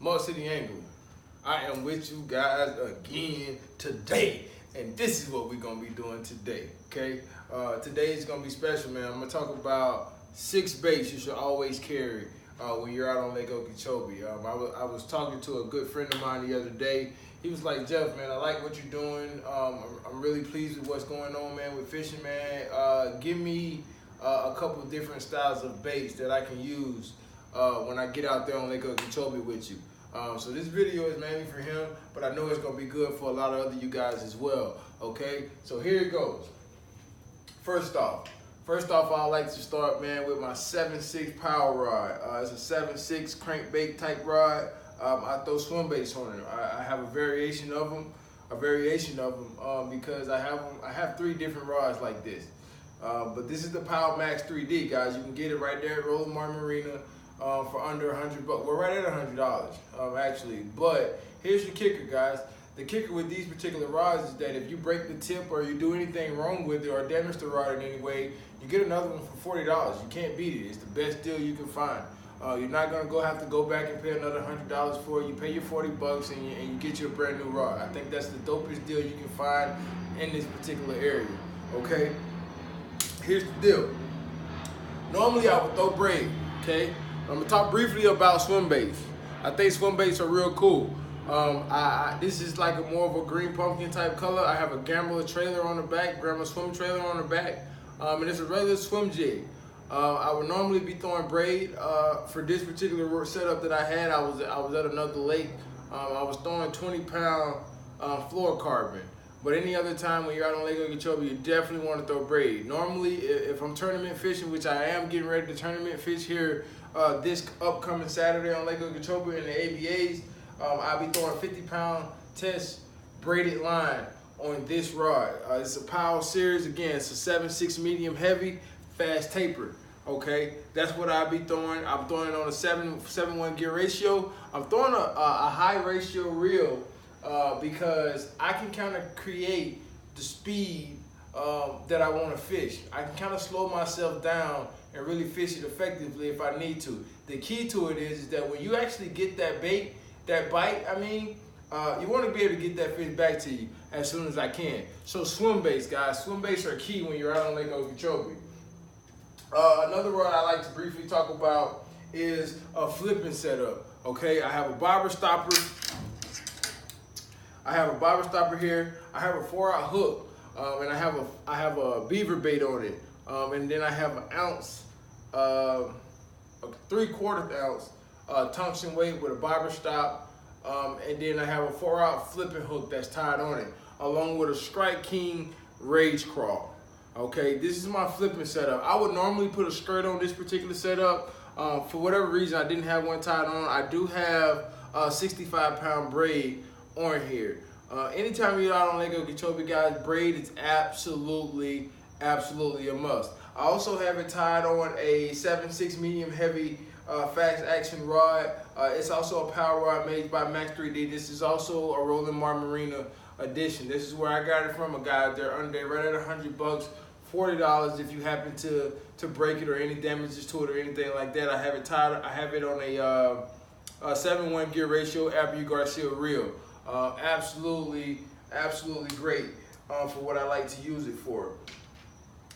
Mud City Angler. I am with you guys again today, and this is what we're gonna be doing today. Okay, today is gonna be special, man. I'm gonna talk about 6 baits you should always carry when you're out on Lake Okeechobee. I was talking to a good friend of mine the other day. He was like, Jeff, man, I like what you're doing. I'm really pleased with what's going on, man, with fishing, man. Give me a couple different styles of baits that I can use when I get out there on Lake Okeechobee with you. So this video is mainly for him, but I know it's gonna be good for a lot of other you guys as well. Okay, so here it goes. First off, I like to start, man, with my 7/6 power rod. It's a 7/6 crankbait type rod. I throw swim baits on it. I have a variation of them, because I have 3 different rods like this. But this is the Power Max 3D, guys. You can get it right there at Rolling Marina for under $100. We're right at $100, actually. But here's the kicker, guys. The kicker with these particular rods is that if you break the tip or you do anything wrong with it or damage the rod in any way, you get another one for $40. You can't beat it. It's the best deal you can find. You're not gonna have to go back and pay another $100 for it. You pay your $40 and you get you a brand new rod. I think that's the dopest deal you can find in this particular area. Okay. Here's the deal. Normally I would throw braid. Okay. I'm gonna talk briefly about swim baits. I think swim baits are real cool. This is like more of a green pumpkin type color. I have a Gambler trailer on the back, Gambler swim trailer on the back, and it's a regular swim jig. I would normally be throwing braid. For this particular setup that I had, I was at another lake. I was throwing 20-pound fluorocarbon. But any other time when you're out on Lake Okeechobee, you definitely want to throw braid. Normally, if I'm tournament fishing, which I am getting ready to tournament fish here this upcoming Saturday on Lake Okeechobee in the ABAs, I'll be throwing 50-pound test braided line on this rod. It's a Powell series. Again, it's a 7/6 medium heavy, fast taper. Okay, that's what I'll be throwing. I'm throwing it on a 7:1 gear ratio. I'm throwing a high ratio reel because I can kind of create the speed that I want to fish. I can kind of slow myself down and really fish it effectively if I need to. The key to it is that when you actually get that bite, you want to be able to get that fish back to you as soon as I can. So swim baits, guys. Swim baits are key when you're out on Lake Okeechobee. Another rod I like to briefly talk about is a Flippin setup. Okay, I have a bobber stopper. Here. I have a 4-aught hook, and I have a beaver bait on it, and then I have an ounce, a 3/4 ounce tungsten weight with a bobber stop, and then I have a 4-aught flipping hook that's tied on it, along with a Strike King Rage Crawl. Okay, this is my flipping setup. I would normally put a skirt on this particular setup. For whatever reason, I didn't have one tied on. I do have a 65-pound braid on here. Anytime you're out on Lake Okeechobee, guys, braid is absolutely a must. I also have it tied on a 7/6 medium heavy fast action rod. It's also a power rod made by Max 3D. This is also a Rolling Marina edition. This is where I got it from. They're right at $100, $40 if you happen to break it or any damages to it or anything like that. I have it tied. I have it on a 7:1 gear ratio Abu Garcia reel. Absolutely great for what I like to use it for.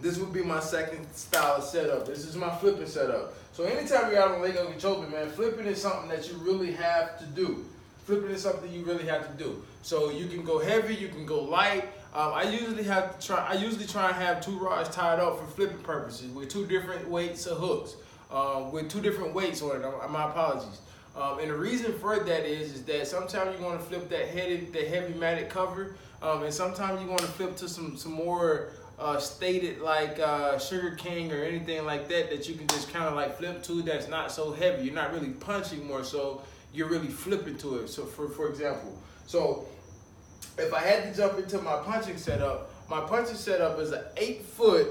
This would be my second style of setup. This is my flipping setup. So anytime you're out on Lake Okeechobee, man, flipping is something that you really have to do. Flipping is something you really have to do. So you can go heavy, you can go light. I usually try and have 2 rods tied up for flipping purposes with 2 different weights of hooks, with 2 different weights on it. My apologies. And the reason for that is that sometimes you want to flip that heavy matted cover, and sometimes you want to flip to some more stated like Sugar King or anything like that you can just kind of like flip to that's not so heavy. You're not really punching more, so you're really flipping to it. So for example, so if I had to jump into my punching setup is an 8-foot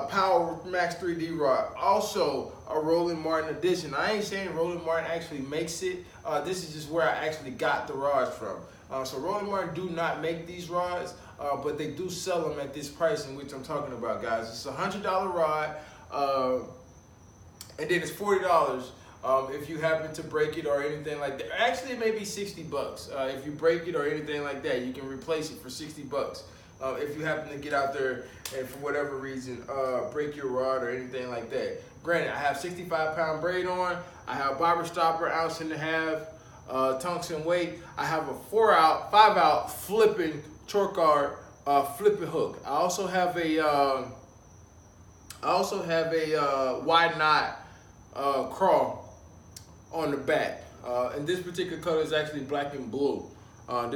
Power Max 3D rod, also a Rolling Martin edition. I ain't saying Rolling Martin actually makes it. This is just where I actually got the rods from. So Rolling Martin do not make these rods, but they do sell them at this price in which I'm talking about, guys. It's a $100 rod, and then it's $40 If you happen to break it or anything like that, actually it may be 60 bucks. If you break it or anything like that, you can replace it for 60 bucks. If you happen to get out there and for whatever reason break your rod or anything like that. Granted, I have 65-pound braid on. I have bobber stopper, 1.5 ounce tungsten weight. I have a 5 out Flippin torque guard Flippin hook. I also have a wide knot crawl on the back. And this particular color is actually black and blue. I'm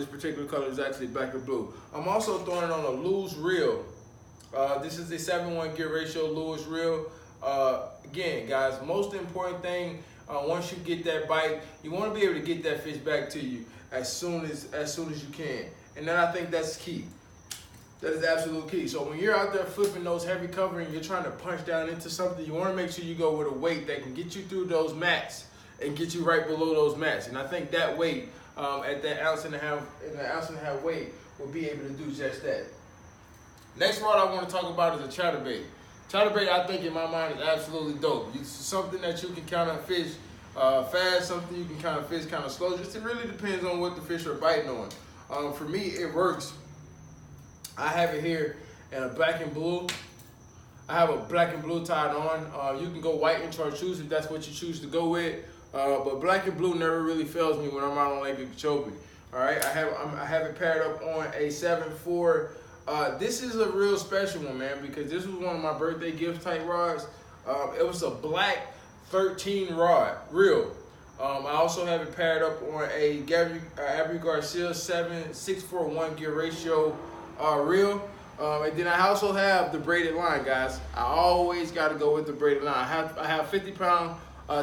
also throwing it on a Lewis reel. This is a 7-1 gear ratio Lewis reel. Again, guys, most important thing, once you get that bite, you want to be able to get that fish back to you as soon as you can. And then I think that's key. That is absolute key. So when you're out there flipping those heavy cover and you're trying to punch down into something, you want to make sure you go with a weight that can get you through those mats and get you right below those mats. And I think that weight at that 1.5 ounce weight will be able to do just that. Next rod I want to talk about is a chatterbait. Chatterbait, I think in my mind, is absolutely dope. It's something that you can kind of fish fast, something you can kind of fish kind of slow. Just it really depends on what the fish are biting on. For me, it works. I have it here in a black and blue. I have a black and blue tied on. You can go white and chartreuse if that's what you choose to go with. But black and blue never really fails me when I'm out on Lake Okeechobee. All right, I have it paired up on a 7.4. This is a real special one, man, because this was one of my birthday gift type rods. It was a black 13 rod reel. I also have it paired up on a Avery Garcia 641 gear ratio reel. And then I also have the braided line, guys. I always got to go with the braided line. I have 50-pound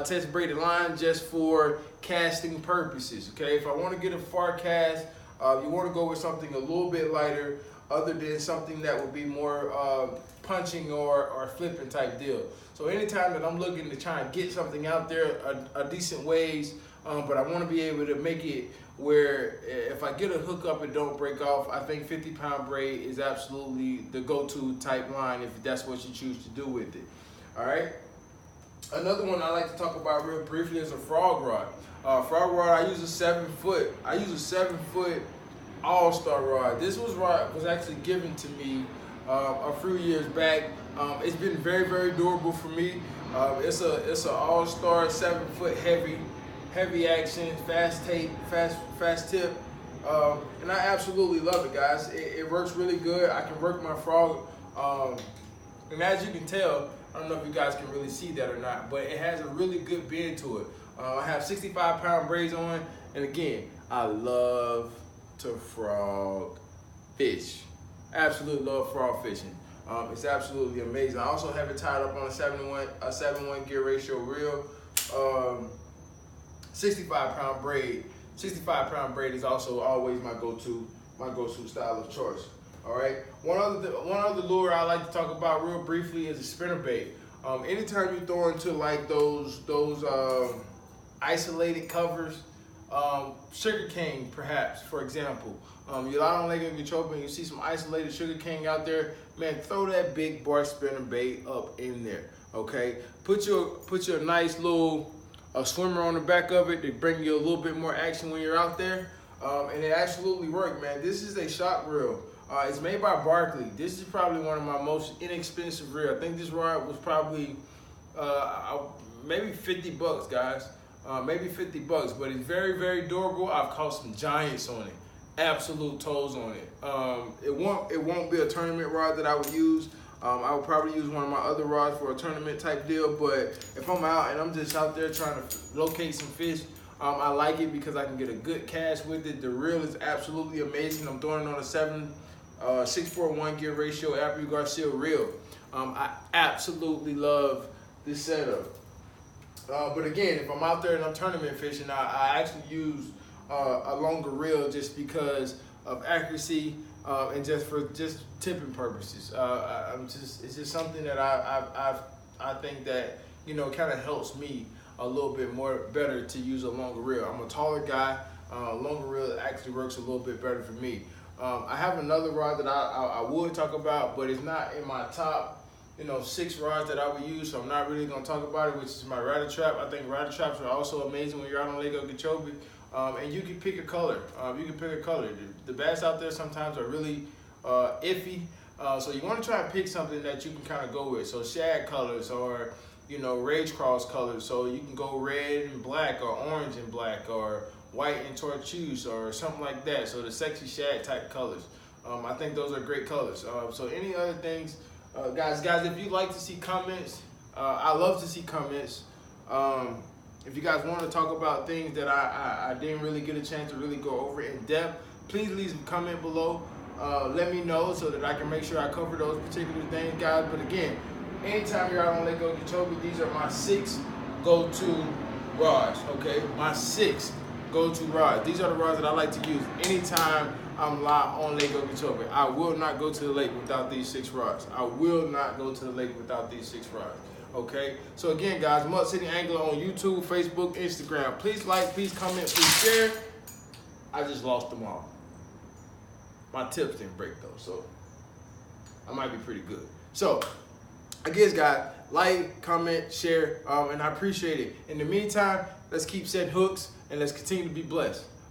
test braided line just for casting purposes. Okay, if I want to get a far cast, you want to go with something a little bit lighter, other than something that would be more punching or flipping type deal. So anytime that I'm looking to try and get something out there a decent ways, but I want to be able to make it where if I get a hook up and don't break off, I think 50-pound braid is absolutely the go-to type line if that's what you choose to do with it. All right. Another one I like to talk about real briefly is a frog rod. Frog rod, I use a 7-foot. I use a 7-foot all-star rod. This rod was actually given to me a few years back. It's been very, very durable for me. It's an all-star 7-foot heavy action, fast tip, and I absolutely love it, guys. It works really good. I can work my frog, and as you can tell, I don't know if you guys can really see that or not, but it has a really good bend to it. I have 65-pound braids on, and again, I love to frog fish. Absolutely love frog fishing. It's absolutely amazing. I also have it tied up on a 7-1 gear ratio reel. 65-pound braid. 65-pound braid is also always my go-to style of choice. All right. One other lure I like to talk about real briefly is a spinnerbait. Anytime you throw into like those isolated covers, sugarcane perhaps, for example. You're out on Lake Okeechobee and you see some isolated sugarcane out there, man, throw that big bark spinnerbait up in there. Okay. Put your nice little swimmer on the back of it to bring you a little bit more action when you're out there. And it absolutely worked, man. This is a shock reel. It's made by Barkley. This is probably one of my most inexpensive reels. I think this rod was probably maybe 50 bucks, guys. Maybe 50 bucks, but it's very, very durable. I've caught some giants on it. Absolute toes on it. It won't be a tournament rod that I would use. I would probably use one of my other rods for a tournament type deal, but if I'm out and I'm just out there trying to locate some fish, I like it because I can get a good cast with it. The reel is absolutely amazing. I'm throwing it on a 641 gear ratio Avery Garcia reel. I absolutely love this setup. But again, if I'm out there and I'm tournament fishing, I actually use a longer reel just because of accuracy and just for tipping purposes. It's just something that I think that, you know, kind of helps me a little bit more better to use a longer reel. I'm a taller guy. Longer reel actually works a little bit better for me. I have another rod that I would talk about, but it's not in my top 6 rods that I would use, so I'm not really gonna talk about it, which is my ratter trap. I think ratter traps are also amazing when you're out on Lake Okeechobee. And you can pick a color. The bass out there sometimes are really iffy. So you want to try and pick something that you can kind of go with. So shad colors or, rage cross colors. So you can go red and black or orange and black or white and chartreuse or something like that. So the sexy shad type colors. I think those are great colors. So any other things, guys, if you'd like to see comments, I love to see comments. If you guys want to talk about things that I didn't really get a chance to really go over in depth, please leave a comment below. Let me know so that I can make sure I cover those particular things, guys. But again, anytime you're out on Lake Okeechobee, these are my 6 go-to rods, okay? My 6 go-to rods. These are the rods that I like to use anytime I'm live on Lake Okeechobee. I will not go to the lake without these 6 rods. I will not go to the lake without these 6 rods. Okay, so again, guys, Mud City Angler on YouTube, Facebook, Instagram. Please like, please comment, please share. I just lost them all. My tips didn't break though, so I might be pretty good. So, I guess, guys, like, comment, share, and I appreciate it. In the meantime, let's keep setting hooks and let's continue to be blessed.